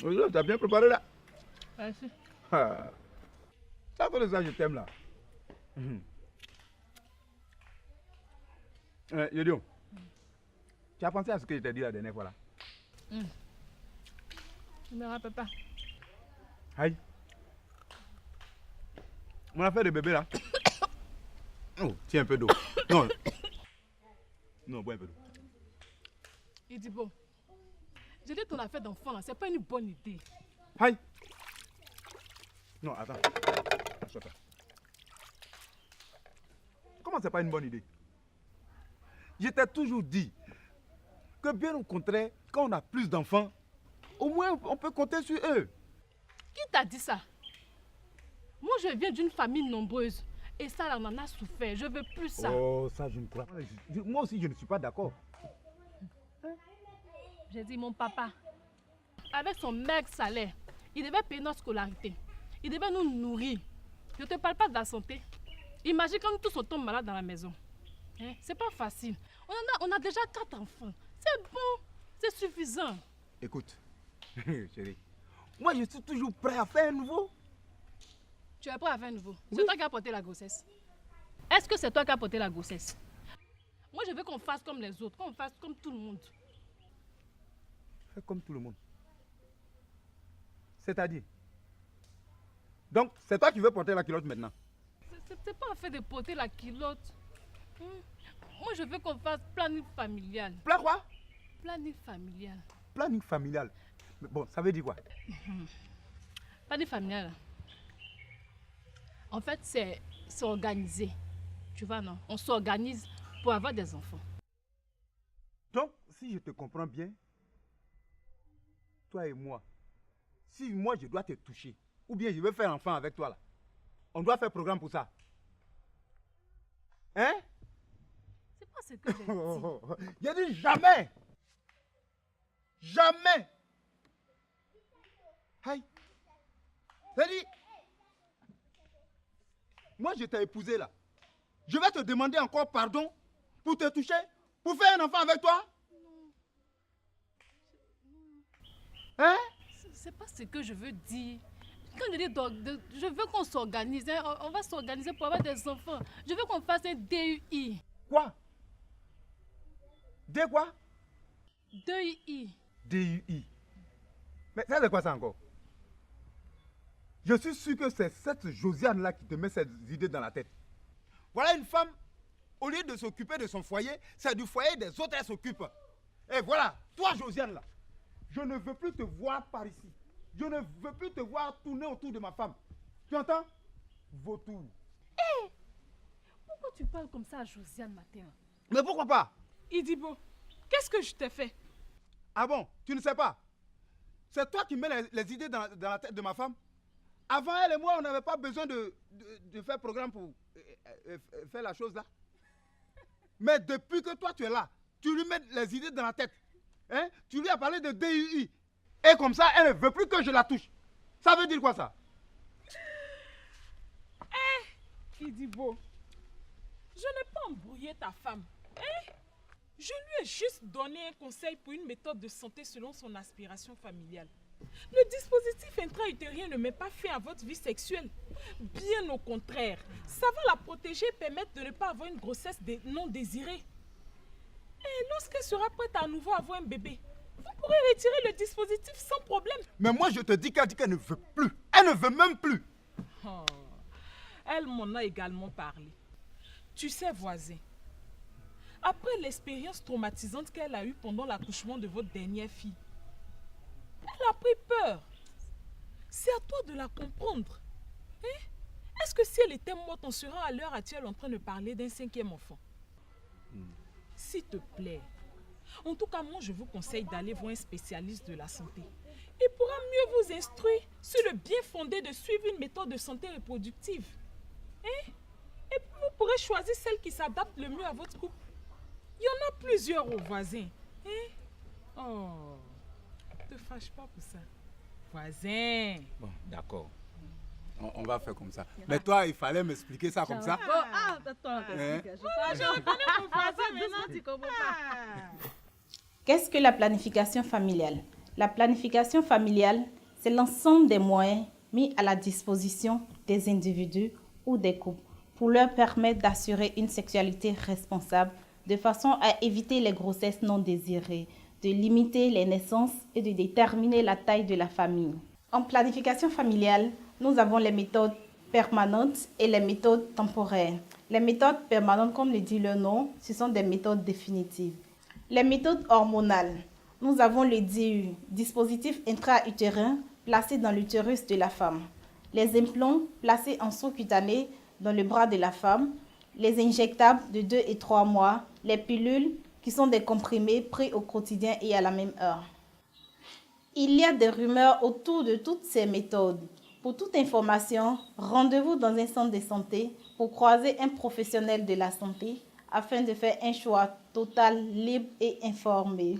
Oui, t'as bien préparé là. Merci. Ah. Ça fait ça, je t'aime là. Yodio, tu as pensé à ce que je t'ai dit la dernière fois là? Je me rappelle pas. Aïe. Mon affaire de bébé là. Oh, tiens un peu d'eau. Non. Non, bois un peu d'eau. Il dit bon. J'ai dit ton affaire d'enfant là, c'est pas une bonne idée. Aïe. Non, attends. Attends. Comment c'est pas une bonne idée? Je t'ai toujours dit que bien au contraire, quand on a plus d'enfants, au moins on peut compter sur eux. Qui t'a dit ça? Moi je viens d'une famille nombreuse. Et ça là, on en a souffert. Je veux plus ça. Oh, ça je ne crois pas. Moi aussi je ne suis pas d'accord. J'ai dit mon papa, avec son maigre salaire, il devait payer notre scolarité. Il devait nous nourrir. Je ne te parle pas de la santé. Imagine quand nous tous on tombe malade dans la maison. Hein? C'est pas facile. On a déjà 4 enfants. C'est bon. C'est suffisant. Écoute, chérie, moi je suis toujours prêt à faire un nouveau. Tu es prêt à faire un nouveau? Oui. C'est toi qui as porté la grossesse. Est-ce que c'est toi qui as porté la grossesse? Moi je veux qu'on fasse comme les autres, qu'on fasse comme tout le monde. Fais comme tout le monde. C'est-à-dire? Donc, c'est toi qui veux porter la culotte maintenant? C'est pas en fait de porter la culotte. Moi je veux qu'on fasse planning familial. Plan quoi? Planning familial. Planning familial. Mais bon, ça veut dire quoi? Planning familial. En fait, c'est organisé. Tu vois, non? On s'organise pour avoir des enfants. Donc, si je te comprends bien, toi et moi, si moi je dois te toucher, ou bien je veux faire enfant avec toi là, on doit faire programme pour ça. Hein? C'est pas ce que j'ai dit. J'ai dit jamais! Jamais! Aïe! J'ai dit, moi je t'ai épousé là. Je vais te demander encore pardon pour te toucher, pour faire un enfant avec toi? Hein? C'est pas ce que je veux dire. Quand je dis je veux qu'on s'organise, hein, on va s'organiser pour avoir des enfants. Je veux qu'on fasse un DUI. Quoi? D quoi? DUI. DUI. Mais ça c'est quoi ça encore? Je suis sûr que c'est cette Josiane là qui te met ces idées dans la tête. Voilà une femme, au lieu de s'occuper de son foyer, c'est du foyer des autres elle s'occupe. Et voilà, toi Josiane là, je ne veux plus te voir par ici. Je ne veux plus te voir tourner autour de ma femme. Tu entends? Vautour. Hé! Pourquoi tu parles comme ça à Josiane matin? Mais pourquoi pas? Idibo, qu'est-ce que je t'ai fait? Ah bon, tu ne sais pas? C'est toi qui mets les idées dans la tête de ma femme? Avant elle et moi, on n'avait pas besoin de faire programme pour faire la chose là. Mais depuis que toi tu es là, tu lui mets les idées dans la tête. Hein? Tu lui as parlé de DUI. Et comme ça, elle ne veut plus que je la touche. Ça veut dire quoi ça? Idibo, je n'ai pas embrouillé ta femme. Hein? Je lui ai juste donné un conseil pour une méthode de santé selon son aspiration familiale. Le dispositif intra-utérien ne met pas fin à votre vie sexuelle. Bien au contraire, ça va la protéger et permettre de ne pas avoir une grossesse non désirée. Et lorsqu'elle sera prête à nouveau avoir un bébé, vous pourrez retirer le dispositif sans problème. Mais moi je te dis qu'elle dit qu'elle ne veut plus. Elle ne veut même plus. Oh, elle m'en a également parlé. Tu sais, voisin, après l'expérience traumatisante qu'elle a eue pendant l'accouchement de votre dernière fille, elle a pris peur. C'est à toi de la comprendre. Hein? Est-ce que si elle était morte, on serait à l'heure actuelle en train de parler d'un 5e enfant? S'il te plaît. En tout cas, moi, je vous conseille d'aller voir un spécialiste de la santé. Il pourra mieux vous instruire sur le bien fondé de suivre une méthode de santé reproductive. Hein? Et puis, vous pourrez choisir celle qui s'adapte le mieux à votre couple. Il y en a plusieurs aux voisins. Hein? Oh, ne te fâche pas pour ça. Voisin. Bon, d'accord. On va faire comme ça. Mais toi, il fallait m'expliquer ça comme ça. Attends. Je reconnais mon voisin, maintenant tu comprends pas. Qu'est-ce que la planification familiale? La planification familiale, c'est l'ensemble des moyens mis à la disposition des individus ou des couples pour leur permettre d'assurer une sexualité responsable de façon à éviter les grossesses non désirées, de limiter les naissances et de déterminer la taille de la famille. En planification familiale, nous avons les méthodes permanentes et les méthodes temporaires. Les méthodes permanentes, comme le dit le nom, ce sont des méthodes définitives. Les méthodes hormonales, nous avons le DIU, dispositif intra-utérin placé dans l'utérus de la femme. Les implants placés en sous-cutané dans le bras de la femme. Les injectables de 2 et 3 mois. Les pilules qui sont des comprimés pris au quotidien et à la même heure. Il y a des rumeurs autour de toutes ces méthodes. Pour toute information, rendez-vous dans un centre de santé pour croiser un professionnel de la santé afin de faire un choix total, libre et informé.